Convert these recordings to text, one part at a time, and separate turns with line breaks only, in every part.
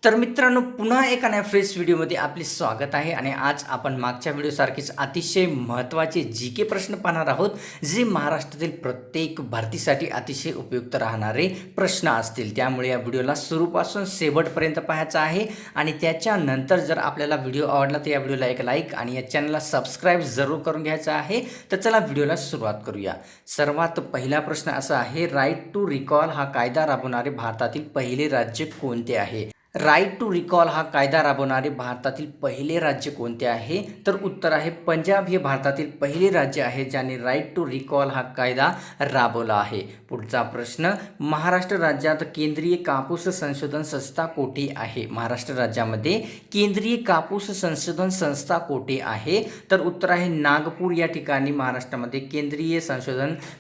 तर मित्रांनो, पुन्हा एका नव्या फ्रेश व्हिडिओमध्ये आपले स्वागत आहे. आणि आज आपण मागच्या व्हिडिओसारखेच अतिशय महत्त्वाचे जी.के प्रश्न पाहणार आहोत, जे महाराष्ट्रातील प्रत्येक भरतीसाठी अतिशय उपयुक्त राहणारे प्रश्न असतील. त्यामुळे या व्हिडिओला सुरूपासून शेवटपर्यंत पाहायचं आहे. आणि त्याच्यानंतर जर आपल्याला व्हिडिओ आवडला तर या व्हिडिओला एक लाईक आणि या चॅनलला सबस्क्राईब जरूर करून घ्यायचं आहे. तर चला व्हिडिओला सुरुवात करूया. सर्वात पहिला प्रश्न असा आहे, राईट टू रिकॉल हा कायदा राबवणारे भारतातील पहिले राज्य कोणते आहे? राईट टू रिकॉल हा कायदा राबवणारे भारतातील पहिले राज्य कोणते आहे? तर उत्तर आहे पंजाब हे भारतातील पहिले राज्य आहे ज्याने राईट टू रिकॉल हा कायदा राबवला आहे. पुढचा प्रश्न, महाराष्ट्र राज्यात केंद्रीय कापूस संशोधन संस्था कोठे आहे? महाराष्ट्र राज्यामध्ये केंद्रीय कापूस संशोधन संस्था कोठे आहे? तर उत्तर आहे नागपूर या ठिकाणी महाराष्ट्रामध्ये केंद्रीय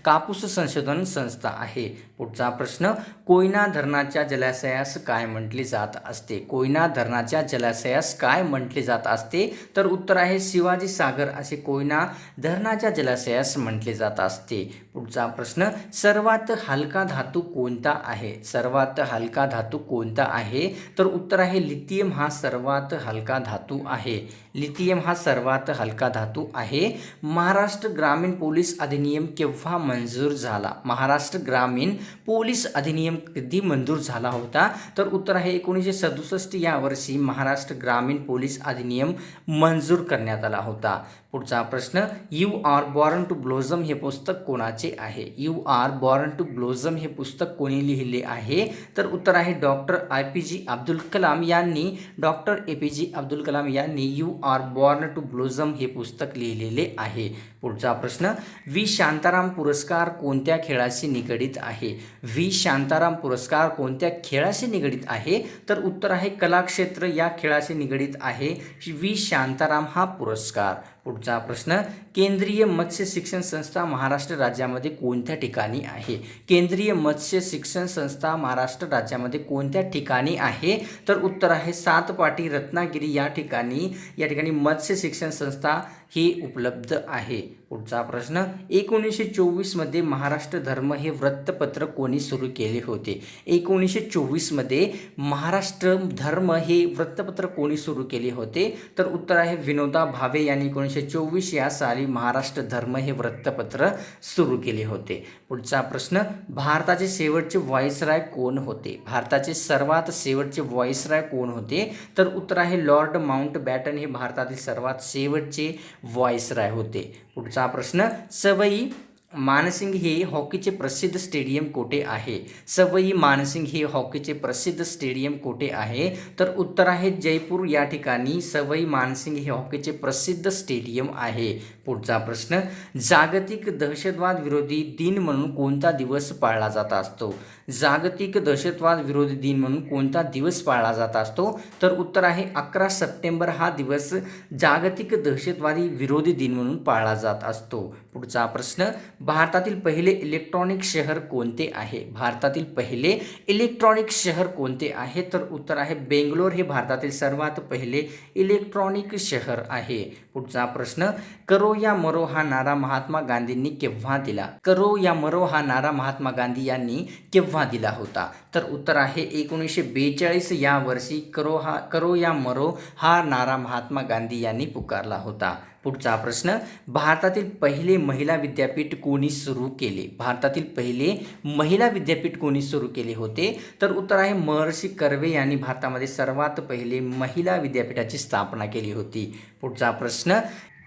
कापूस संशोधन संस्था आहे. पुढचा प्रश्न, कोयना धरणाच्या जलाशयास काय म्हटले जात असते? कोयना धरणाच्या जलाशयास काय म्हटले जात असते? तर उत्तर आहे शिवाजी सागर असे कोयना धरणाच्या जलाशयास म्हटले जात असते. पुढचा प्रश्न, सर्वात हलका धातू कोणता आहे? सर्वात हलका धातू कोणता आहे? तर उत्तर आहे लिथियम हा सर्वात हलका धातू आहे. लिथियम हा सर्वात हलका धातू आहे. महाराष्ट्र ग्रामीण पोलीस अधिनियम केव्हा मंजूर झाला? महाराष्ट्र ग्रामीण पोलीस अधिनियम कधी मंजूर झाला होता? तर उत्तर आहे 1967 या वर्षी महाराष्ट्र ग्रामीण पोलीस अधिनियम मंजूर करण्यात आला होता. पुढचा प्रश्न, यू आर बॉर्न टू ब्लोझम हे पुस्तक कोणाचे आहे? यू आर बॉर्न टू ब्लोझम हे पुस्तक कोणी लिहिले आहे? तर उत्तर आहे डॉक्टर APJ अब्दुल कलाम यांनी. डॉक्टर APJ अब्दुल कलाम यांनी यू आर बॉर्न टू ब्लोझम हे पुस्तक लिहिलेले आहे. पुढचा प्रश्न, व्ही शांताराम पुरस्कार कोणत्या खेळाशी निगडित आहे? व्ही शांताराम पुरस्कार कोणत्या खेळाशी निगडित आहे? तर उत्तर आहे कलाक्षेत्र या खेळाशी निगडित आहे व्ही शांताराम हा पुरस्कार. पुढचा प्रश्न, केंद्रीय मत्स्य शिक्षण संस्था महाराष्ट्र राज्यामध्ये कोणत्या ठिकाणी आहे? केंद्रीय मत्स्य शिक्षण संस्था महाराष्ट्र राज्यामध्ये कोणत्या ठिकाणी आहे? तर उत्तर आहे सातपाटी रत्नागिरी या ठिकाणी मत्स्य शिक्षण संस्था ही उपलब्ध आहे. पुढचा प्रश्न, 1924 मध्ये महाराष्ट्र धर्म हे वृत्तपत्र कोणी सुरू केले होते? 1924 मध्ये महाराष्ट्र धर्म हे वृत्तपत्र कोणी सुरू केले होते? तर उत्तर आहे विनोबा भावे यांनी 1924 या साली महाराष्ट्र धर्म हे वृत्तपत्र सुरू केले होते. पुढचा प्रश्न, भारताचे शेवटचे व्हाईसराय कोण होते? भारताचे सर्वात शेवटचे व्हाईसराय कोण होते? तर उत्तर आहे लॉर्ड माउंटबॅटन हे भारतातील सर्वात शेवटचे व्हाईसराय होते. पुढचा प्रश्न, सवाई मानसिंग हे हॉकीचे प्रसिद्ध स्टेडियम कोठे आहे? सवाई मानसिंग हे हॉकीचे प्रसिद्ध स्टेडियम कोठे आहे? तर उत्तर आहे जयपूर या ठिकाणी सवाई मानसिंग हे हॉकीचे प्रसिद्ध स्टेडियम आहे. पुढचा प्रश्न, जागतिक दहशतवाद विरोधी दिन म्हणून कोणता दिवस पाळला जात असतो? जागतिक दहशतवाद विरोधी दिन म्हणून कोणता दिवस पाळला जात असतो? तर उत्तर आहे 11 सप्टेंबर हा दिवस जागतिक दहशतवादी विरोधी दिन म्हणून पाळला जात असतो. पुढचा प्रश्न, भारतातील पहिले इलेक्ट्रॉनिक शहर कोणते आहे? भारतातील पहिले इलेक्ट्रॉनिक शहर कोणते आहे? तर उत्तर आहे बेंगलोर हे भारतातील सर्वात पहिले इलेक्ट्रॉनिक शहर आहे. पुढचा प्रश्न, करो या मरो हा नारा महात्मा गांधींनी केव्हा दिला? करो या मरो हा नारा महात्मा गांधी यांनी केव्हा दिला होता? तर उत्तर आहे 1942 या वर्षी करो या मरो हा नारा महात्मा गांधी यांनी पुकारला होता. पुढचा प्रश्न, भारतातील पहिले महिला विद्यापीठ कोणी सुरू केले? भारतातील पहिले महिला विद्यापीठ कोणी सुरू केले होते? तर उत्तर आहे महर्षी कर्वे यांनी भारतामध्ये सर्वात पहिले महिला विद्यापीठाची स्थापना केली होती. पुढचा प्रश्न,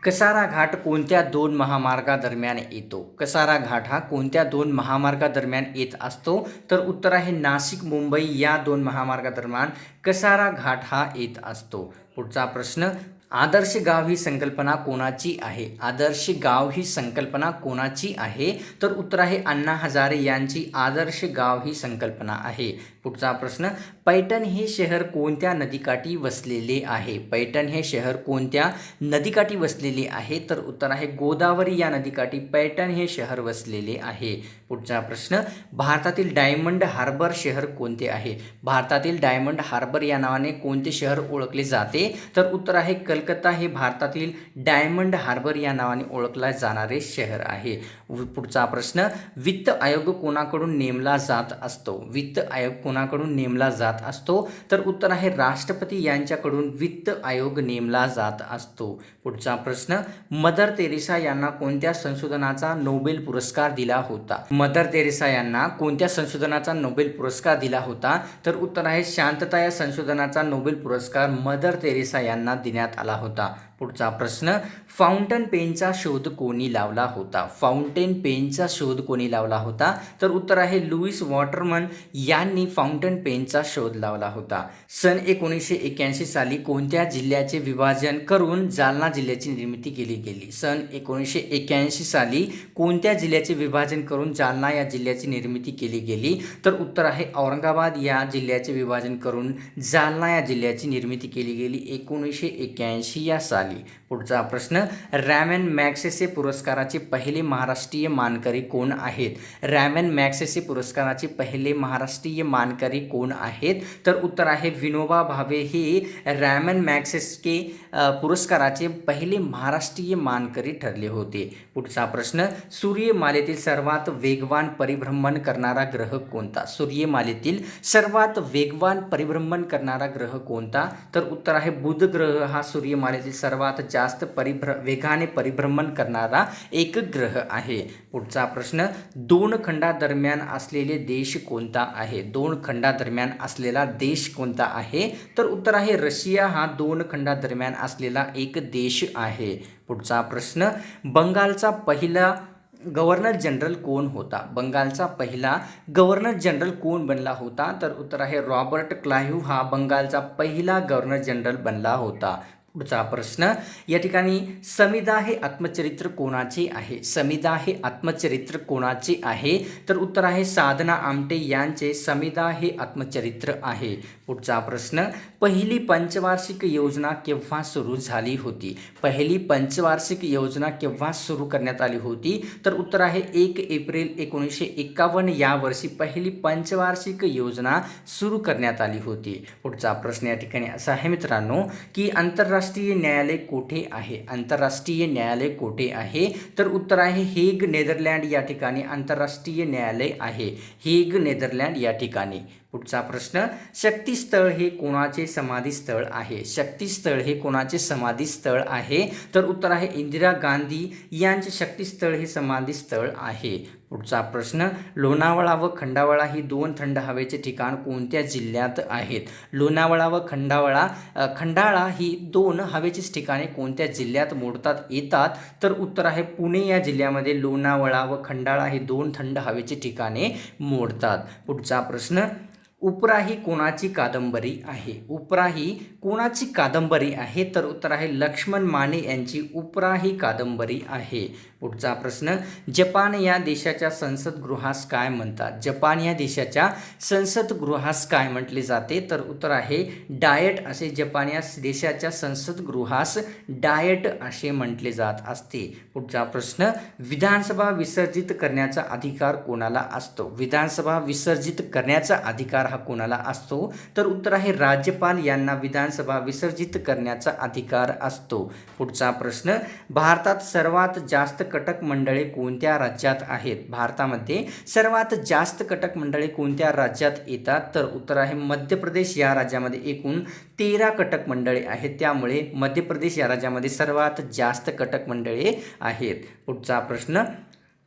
कसारा घाट कोणत्या दोन महामार्गादरम्यान येतो? कसारा घाट हा कोणत्या दोन महामार्गादरम्यान येत असतो? तर उत्तर आहे नाशिक मुंबई या दोन महामार्गादरम्यान कसारा घाट हा येत असतो. पुढचा प्रश्न, आदर्श गाव ही संकल्पना कोणाची आहे? आदर्श गाव ही संकल्पना कोणाची आहे? तर उत्तर आहे अण्णा हजारे यांची आदर्श गाव ही संकल्पना आहे. पुढचा प्रश्न, पैठण हे शहर कोणत्या नदीकाठी वसलेले आहे? पैठण हे शहर कोणत्या नदीकाठी वसलेले आहे? तर उत्तर आहे गोदावरी या नदीकाठी पैठण हे शहर वसलेले आहे. पुढचा प्रश्न, भारतातील डायमंड हार्बर शहर कोणते आहे? भारतातील डायमंड हार्बर या नावाने कोणते शहर ओळखले जाते? तर उत्तर आहे कलकत्ता हे भारतातील डायमंड हार्बर या नावाने ओळखले जाणारे शहर आहे. पुढचा प्रश्न, वित्त आयोग कोणाकडून नेमला जात असतो? वित्त आयोग कोणाकडून नेमला जात असतो? तर उत्तर आहे राष्ट्रपती यांच्याकडून वित्त आयोग नेमला जात असतो. पुढचा प्रश्न, मदर तेरेसा यांना कोणत्या संशोधनाचा नोबेल पुरस्कार दिला होता? मदर तेरेसा यांना कोणत्या संशोधनाचा नोबेल पुरस्कार दिला होता? तर उत्तर आहे शांतता या संशोधनाचा नोबेल पुरस्कार मदर तेरेसा यांना देण्यात आला होता. पुढचा प्रश्न, फाउंटन पेनचा शोध कोणी लावला होता? फाउंटेन पेनचा शोध कोणी लावला होता? तर उत्तर आहे लुईस वॉटरमन यांनी फाउंटन पेनचा शोध लावला होता. सन 1981 साली कोणत्या जिल्ह्याचे विभाजन करून जालना जिल्ह्याची निर्मिती केली गेली? सन 1981 साली कोणत्या जिल्ह्याचे विभाजन करून जालना या जिल्ह्याची निर्मिती केली गेली? तर उत्तर आहे औरंगाबाद या जिल्ह्याचे विभाजन करून जालना या जिल्ह्याची निर्मिती केली गेली 1981 या साली. पुढचा प्रश्न, रॅमन मॅगसेसे पुरस्काराचे पहिले महाराष्ट्रीय मानकरी कोण आहेत? रॅमन मॅगसेसे पुरस्काराचे पहिले महाराष्ट्रीय मानकरी कोण आहेत? तर उत्तर आहे विनोबा भावे हे रॅमन मॅगसेसे पुरस्काराचे पहिले महाराष्ट्रीय मानकरी ठरले होते. पुढचा प्रश्न, सूर्यमालेतील सर्वात वेगवान परिभ्रमण करणारा ग्रह कोणता? सूर्यमालेतील सर्वात वेगवान परिभ्रमण करणारा ग्रह कोणता? तर उत्तर आहे बुध ग्रह हा सूर्यमालेतील सर्वात जास्त वेगाने परिभ्रमण करणारा एक ग्रह आहे. पुढचा प्रश्न, दोन खंडादरम्यान असलेले देश कोणता आहे? दोन खंडादरम्यान असलेला देश कोणता आहे? तर उत्तर आहे रशिया हा दोन खंडादरम्यान असलेला एक देश आहे. पुढचा प्रश्न, बंगालचा पहिला गव्हर्नर जनरल कोण होता? बंगालचा पहिला गव्हर्नर जनरल कोण बनला होता? तर उत्तर आहे रॉबर्ट क्लाइव्ह हा बंगालचा पहिला गव्हर्नर जनरल बनला होता. पुढचा प्रश्न, या ठिकाणी समिधा हे आत्मचरित्र कोणाचे आहे? समिधा हे आत्मचरित्र कोणाचे आहे? तर उत्तर आहे साधना आमटे यांचे समिधा हे आत्मचरित्र आहे. पुढचा प्रश्न, पहिली पंचवार्षिक योजना केव्हा सुरू झाली होती? पहिली पंचवार्षिक योजना केव्हा सुरू करण्यात आली होती? तर उत्तर आहे 1 एप्रिल 1951 या वर्षी पहिली पंचवार्षिक योजना सुरू करण्यात आली होती. पुढचा प्रश्न या ठिकाणी असा आहे मित्रांनो की आंतरराष्ट्रीय न्यायालय कोठे आहे? आंतरराष्ट्रीय न्यायालय कोठे आहे? तर उत्तर आहे हेग नेदरलँड या ठिकाणी आंतरराष्ट्रीय न्यायालय आहे. हेग नेदरलँड या ठिकाणी. पुढचा प्रश्न, शक्तिस्थळ हे कोणाचे समाधीस्थळ आहे? शक्तिस्थळ हे कोणाचे समाधीस्थळ आहे? तर उत्तर आहे इंदिरा गांधी यांचे शक्तिस्थळ हे समाधीस्थळ आहे. पुढचा प्रश्न, लोणावळा व खंडाळा ही दोन थंड हवेचे ठिकाण कोणत्या जिल्ह्यात आहेत? लोणावळा व खंडाळा ही दोन हवेची ठिकाणे कोणत्या जिल्ह्यात मोडतात येतात? तर उत्तर आहे पुणे या जिल्ह्यामध्ये लोणावळा व खंडाळा ही दोन थंड हवेची ठिकाणे मोडतात. पुढचा प्रश्न, उपरा ही कोणाची कादंबरी आहे? उपरा ही कोणाची कादंबरी आहे? तर उत्तर आहे लक्ष्मण माने यांची उपरा ही कादंबरी आहे. पुढचा प्रश्न, जपान या देशाच्या संसदगृहास काय म्हणतात? जपान या देशाच्या संसदगृहास काय म्हटले जाते? तर उत्तर आहे डायट असे जपान या देशाच्या संसदगृहास डायट असे म्हटले जात असते. पुढचा प्रश्न, विधानसभा विसर्जित करण्याचा अधिकार कोणाला असतो? विधानसभा विसर्जित करण्याचा अधिकार हा कोणाला असतो? तर उत्तर आहे राज्यपाल यांना विधानसभा विसर्जित करण्याचा अधिकार असतो. पुढचा प्रश्न, भारतात सर्वात जास्त कटक मंडळे कोणत्या राज्यात आहेत? भारतामध्ये सर्वात जास्त कटक मंडळे कोणत्या राज्यात येतात? तर उत्तर आहे मध्य प्रदेश या राज्यामध्ये एकूण 13 कटक मंडळे आहेत. त्यामुळे मध्य प्रदेश या राज्यामध्ये सर्वात जास्त कटक मंडळे आहेत. पुढचा प्रश्न,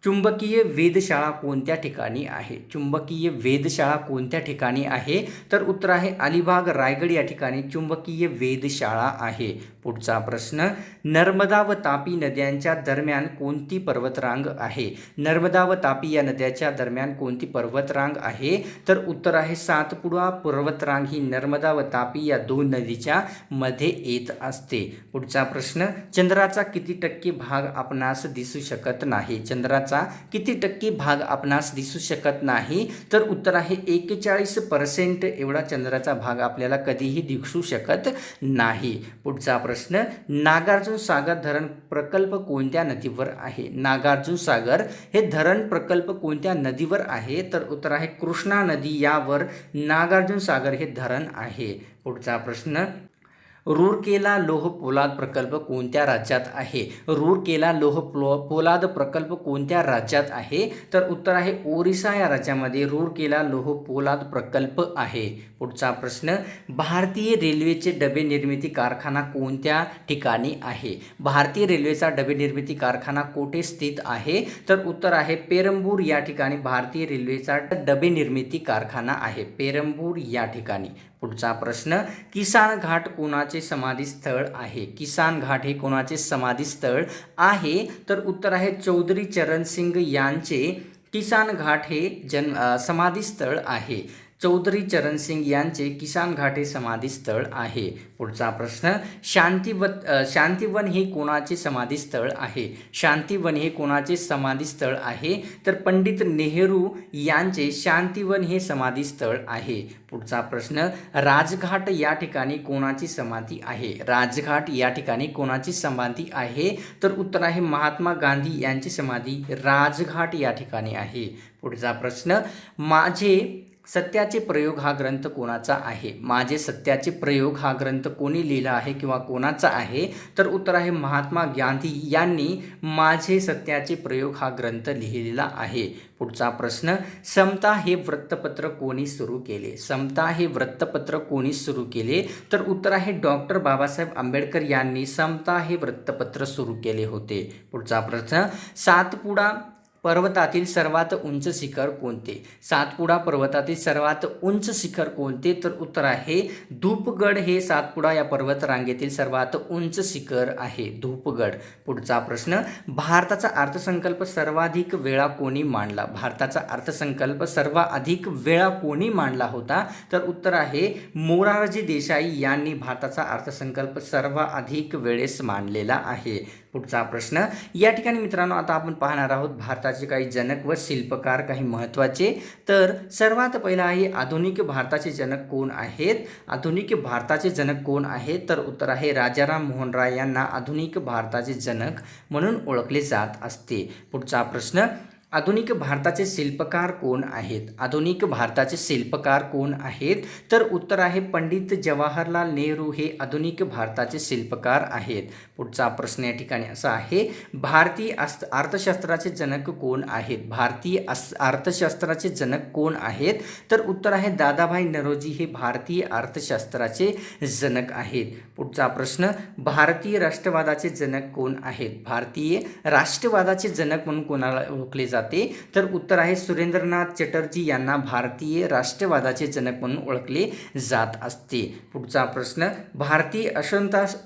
चुंबकीय वेधशाळा कोणत्या ठिकाणी आहे? चुंबकीय वेधशाळा कोणत्या ठिकाणी आहे? तर उत्तर आहे अलिबाग रायगड या ठिकाणी चुंबकीय वेधशाळा आहे. पुढचा प्रश्न, नर्मदा व तापी नद्यांच्या दरम्यान कोणती पर्वतरांग आहे? नर्मदा व तापी या नद्याच्या दरम्यान कोणती पर्वतरांग आहे? तर उत्तर आहे सातपुडा पर्वतरांग ही नर्मदा व तापी या दोन नदीच्या मध्ये येत असते. पुढचा प्रश्न, चंद्राचा किती टक्के भाग आपणास दिसू शकत नाही? चंद्राचा किती टक्के भाग आपणास दिसू शकत नाही? तर उत्तर आहे 41% एवढा चंद्राचा भाग आपल्याला कधीही दिसू शकत नाही. पुढचा प्रश्न, नागार्जुन सागर धरण प्रकल्प कोणत्या नदीवर आहे? नागार्जुन सागर हे धरण प्रकल्प कोणत्या नदीवर आहे? तर उत्तर आहे कृष्णा नदी यावर नागार्जुन सागर हे धरण आहे. पुढचा प्रश्न, रूरकेला लोह पोलाद प्रकल्प कोणत्या राज्यात आहे? रूरकेला लोह पोलाद प्रकल्प कोणत्या राज्यात आहे? तर उत्तर आहे ओरिसा या राज्यामध्ये रूरकेला लोह पोलाद प्रकल्प आहे. पुढचा प्रश्न, भारतीय रेल्वेचे डबे निर्मिती कारखाना कोणत्या ठिकाणी आहे? भारतीय रेल्वेचा डबे निर्मिती कारखाना कोठे स्थित आहे? तर उत्तर आहे पेरंबूर या ठिकाणी भारतीय रेल्वेचा डबे निर्मिती कारखाना आहे, पेरंबूर या ठिकाणी. पुढचा प्रश्न, किसान घाट कोणाचे समाधीस्थळ आहे? किसान घाट हे कोणाचे समाधीस्थळ आहे? तर उत्तर आहे चौधरी चरण सिंग यांचे किसान घाट हे समाधीस्थळ आहे. चौधरी चरण सिंग यांचे किसान घाट हे समाधीस्थळ आहे. पुढचा प्रश्न, शांतिवन हे कोणाचे समाधीस्थळ आहे? शांतिवन हे कोणाचे समाधीस्थळ आहे? तर पंडित नेहरू यांचे शांतिवन हे समाधीस्थळ आहे. पुढचा प्रश्न, राजघाट या ठिकाणी कोणाची समाधी आहे? राजघाट या ठिकाणी कोणाची समाधी आहे? तर उत्तर आहे महात्मा गांधी यांची समाधी राजघाट या ठिकाणी आहे. पुढचा प्रश्न, माझे सत्याचे प्रयोग हा ग्रंथ कोणाचा आहे? माझे सत्याचे प्रयोग हा ग्रंथ कोणी लिहिला आहे किंवा कोणाचा आहे? तर उत्तर आहे महात्मा गांधी यांनी माझे सत्याचे प्रयोग हा ग्रंथ लिहिलेला आहे. पुढचा प्रश्न, समता हे वृत्तपत्र कोणी सुरू केले? समता हे वृत्तपत्र कोणी सुरू केले? तर उत्तर आहे डॉक्टर बाबासाहेब आंबेडकर यांनी समता हे वृत्तपत्र सुरू केले होते. पुढचा प्रश्न, सातपुडा पर्वतातील सर्वात उंच शिखर कोणते? सातपुडा पर्वतातील सर्वात उंच शिखर कोणते? तर उत्तर आहे धूपगड हे सातपुडा या पर्वतरांगेतील सर्वात उंच शिखर आहे, धूपगड. पुढचा प्रश्न, भारताचा अर्थसंकल्प सर्वाधिक वेळा कोणी मांडला? भारताचा अर्थसंकल्प सर्वाधिक वेळा कोणी मांडला होता? तर उत्तर आहे मोरारजी देसाई यांनी भारताचा अर्थसंकल्प सर्वाधिक वेळेस मांडलेला आहे. पुढचा प्रश्न, या ठिकाणी मित्रांनो आता आपण पाहणार आहोत भारताचे काही जनक व शिल्पकार काही महत्त्वाचे. तर सर्वात पहिला आहे आधुनिक भारताचे जनक कोण आहेत? आधुनिक भारताचे जनक कोण आहेत? तर उत्तर आहे राजाराम मोहन राय यांना आधुनिक भारताचे जनक म्हणून ओळखले जात असते. पुढचा प्रश्न, आधुनिक भारताचे शिल्पकार कोण आहेत? आधुनिक भारताचे शिल्पकार कोण आहेत? तर उत्तर आहे पंडित जवाहरलाल नेहरू हे आधुनिक भारताचे शिल्पकार आहेत. पुढचा प्रश्न या ठिकाणी असा आहे, भारतीय अर्थशास्त्राचे जनक कोण आहेत? भारतीय अर्थशास्त्राचे जनक कोण आहेत? तर उत्तर आहे दादाभाई नौरोजी हे भारतीय अर्थशास्त्राचे जनक आहेत. पुढचा प्रश्न, भारतीय राष्ट्रवादाचे जनक कोण आहेत? भारतीय राष्ट्रवादाचे जनक म्हणून कोणाला ओळखले जाते? तर उत्तर आहे सुरेंद्रनाथ चटर्जी यांना भारतीय राष्ट्रवादाचे जनक म्हणून ओळखले जात असते. पुढचा प्रश्न, भारतीय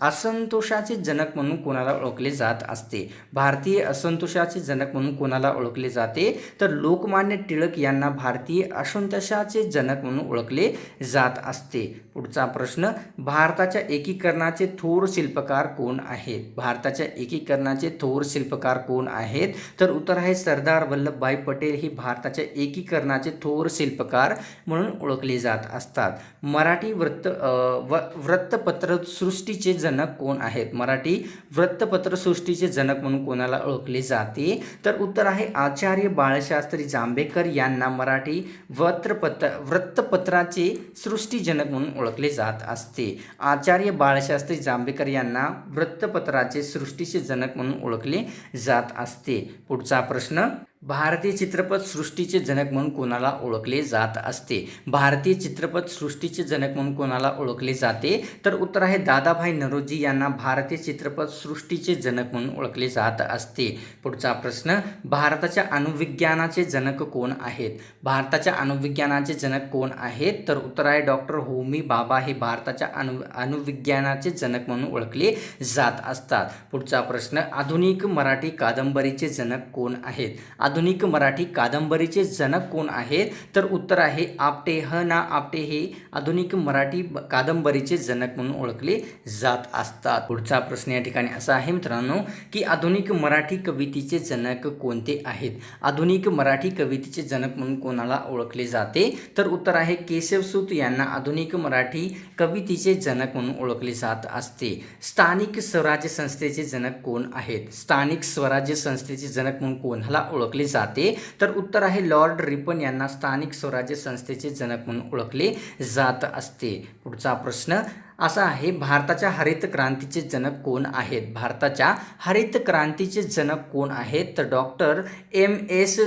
असंतोषाचे जनक म्हणून कोणाला ओळखले जात असते? भारतीय असंतोषाचे जनक म्हणून कोणाला ओळखले जाते? तर लोकमान्य टिळक यांना भारतीय असंतोषाचे जनक म्हणून ओळखले जात असते. पुढचा प्रश्न, भारताच्या एकीकरणाचे थोर शिल्पकार कोण आहेत? भारताच्या एकीकरणाचे थोर शिल्पकार कोण आहेत? तर उत्तर आहे सरदार वल्लभभाई पटेल हे भारताच्या एकीकरणाचे थोर शिल्पकार म्हणून ओळखले जात असतात. मराठी वृत्तपत्र सृष्टीचे जनक कोण आहेत? मराठी वृत्तपत्र सृष्टीचे जनक म्हणून कोणाला ओळखले जाते? तर उत्तर आहे आचार्य बाळशास्त्री जांभेकर यांना मराठी वृत्तपत्राचे सृष्टीजनक म्हणून ओळखले जात असते. आचार्य बाळशास्त्री जांभेकर यांना वृत्तपत्राचे सृष्टीचे जनक म्हणून ओळखले जात असते. पुढचा प्रश्न, भारतीय चित्रपट सृष्टीचे जनक म्हणून कोणाला ओळखले जात असते? भारतीय चित्रपट सृष्टीचे जनक म्हणून कोणाला ओळखले जाते? तर उत्तर आहे दादाभाई नौरोजी यांना भारतीय चित्रपट सृष्टीचे जनक म्हणून ओळखले जात असते. पुढचा प्रश्न, भारताच्या अणुविज्ञानाचे जनक कोण आहेत? भारताच्या अणुविज्ञानाचे जनक कोण आहेत? तर उत्तर आहे डॉक्टर होमी भाभा हे भारताच्या अणुविज्ञानाचे जनक म्हणून ओळखले जात असतात. पुढचा प्रश्न, आधुनिक मराठी कादंबरीचे जनक कोण आहेत? आधुनिक मराठी कादंबरीचे जनक कोण आहेत? तर उत्तर आहे आपटे, ह ना आपटे हे आधुनिक मराठी कादंबरीचे जनक म्हणून ओळखले जात असतात. पुढचा प्रश्न या ठिकाणी असा आहे मित्रांनो की आधुनिक मराठी कवितेचे जनक कोणते आहेत? आधुनिक मराठी कवितेचे जनक म्हणून कोणाला ओळखले जाते? तर उत्तर आहे केशवसूत यांना आधुनिक मराठी कवितेचे जनक म्हणून ओळखले जात असते. स्थानिक स्वराज्य संस्थेचे जनक कोण आहेत? स्थानिक स्वराज्य संस्थेचे जनक म्हणून कोणाला ओळखले जाते? तर उत्तर आहे लॉर्ड रिपन यांना स्थानिक स्वराज्य संस्थेचे जनक म्हणून ओळखले जात असते. पुढचा प्रश्न, असा आहे, भारताच्या हरित क्रांतीचे जनक कोण आहेत? भारताच्या हरित क्रांतीचे जनक कोण आहेत? तर डॉक्टर MS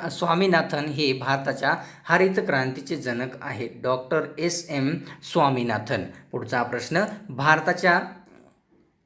स्वामीनाथन हे भारताच्या हरित क्रांतीचे जनक आहेत. Doctor SM Swaminathan. पुढचा प्रश्न, भारताच्या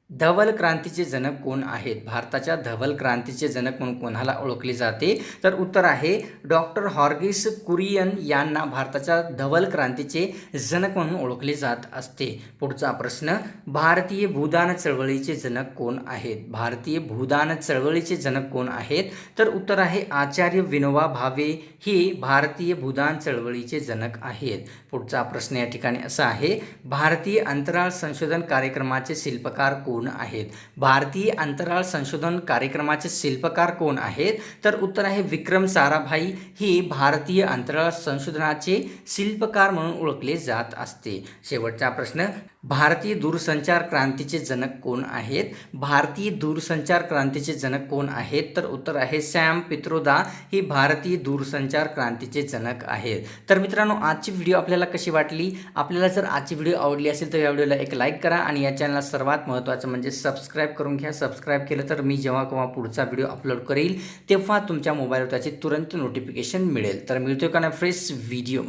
धवल क्रांतीचे जनक कोण आहेत? भारताच्या धवल क्रांतीचे जनक म्हणून कोणाला ओळखले जाते? तर उत्तर आहे डॉक्टर हॉर्गिस कुरियन यांना भारताच्या धवल क्रांतीचे जनक म्हणून ओळखले जात असते. पुढचा प्रश्न, भारतीय भूदान चळवळीचे जनक कोण आहेत? भारतीय भूदान चळवळीचे जनक कोण आहेत? तर उत्तर आहे आचार्य विनोबा भावे हे भारतीय भूदान चळवळीचे जनक आहेत. पुढचा प्रश्न या ठिकाणी असा आहे, भारतीय अंतराळ संशोधन कार्यक्रमाचे शिल्पकार कोण आहेत? भारतीय अंतराळ संशोधन कार्यक्रमाचे शिल्पकार कोण आहेत? तर उत्तर आहे विक्रम साराभाई हे भारतीय अंतराळ संशोधनाचे शिल्पकार म्हणून ओळखले जात असते. शेवटचा प्रश्न, भारतीय दूरसंचार क्रांतीचे जनक कोण आहेत? भारतीय दूरसंचार क्रांतीचे जनक कोण आहेत? तर उत्तर आहे सॅम पित्रोदा हे भारतीय दूरसंचार क्रांतीचे जनक आहेत. तर मित्रांनो, आजची व्हिडिओ आपल्याला कशी वाटली? आपल्याला जर आजची व्हिडिओ आवडली असेल तर या व्हिडिओला एक लाईक करा आणि या चॅनलला सर्वात महत्त्वाचं म्हणजे सबस्क्राईब करून घ्या. सबस्क्राईब केलं तर मी जेव्हा केव्हा पुढचा व्हिडिओ अपलोड करेल तेव्हा तुमच्या मोबाईलवर त्याची तुरंत नोटिफिकेशन मिळेल. तर मिळतोय का नाही फ्रेश व्हिडिओ.